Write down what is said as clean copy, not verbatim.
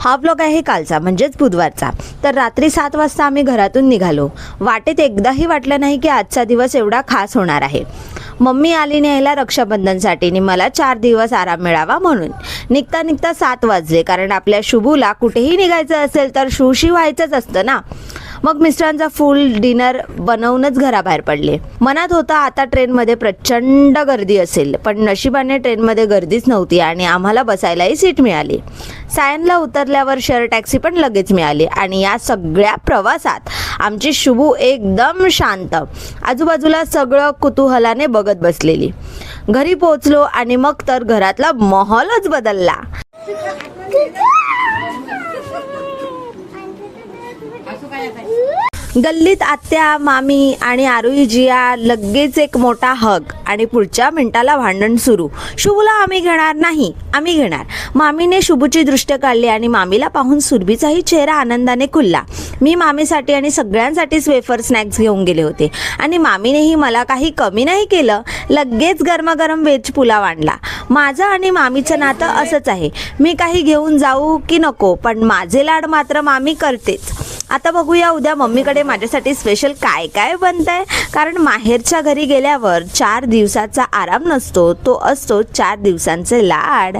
हा ब्लॉग आहे कालचा म्हणजेच बुधवारचा। तर रात्री 7 वाजता आम्ही घरातून निघालो। वाटेत एकदाही वाटलं नाही की आजचा दिवस एवढा खास होणार आहे। मम्मी आली न्यायला रक्षाबंधनसाठी आणि मला 4 दिवस आराम मिळावा म्हणून। निघता निघता 7 वाजले, कारण आपल्या शुभूला कुठेही निघायचं असेल तर शुशी व्हायचंच असतं ना। मग मिस्टरांचा फुल डिनर बनवूनच घराबाहेर पडले। मनात होता आता ट्रेनमध्ये प्रचंड गर्दी असेल, पण नशिबाने ट्रेनमध्ये गर्दीच नव्हती आणि आम्हाला बसायलाही सीट मिळाली। सायनला उतरल्यावर शेअर टॅक्सी पण लगेच मिळाली आणि या सगळ्या प्रवासात आमची शुभू एकदम शांत, आजूबाजूला सगळं कुतूहलाने बघत बसलेली। घरी पोहोचलो आणि मग तर घरातला माहोलच बदलला। गल्लीत आत्या, मामी आणि आरुई जिया लगेच एक मोठा हग आणि पुढच्या मिनिटाला भांडण सुरू। शुभूला आम्ही घेणार नाही, आम्ही घेणार। मामीने शुभूची दृष्टी काढली आणि मामीला पाहून सुरभीचाही चेहरा आनंदाने खुलला। मी मामीसाठी आणि सगळ्यांसाठीच वेफर स्नॅक्स घेऊन गेले होते आणि मामीनेही मला काही कमी नाही केलं। लगेच गरमागरम व्हेज पुलाव आणला। माझं आणि मामीचं नातं असंच आहे, मी काही घेऊन जाऊ की नको पण माझे लाड मात्र मामी करतेच। आता बघूया उद्या मम्मीकडे माझ्यासाठी स्पेशल काय काय बनतंय, कारण माहेरच्या घरी गेल्यावर 4 दिवसाचा आराम नसतो, तो असतो 4 दिवसांचे लाड।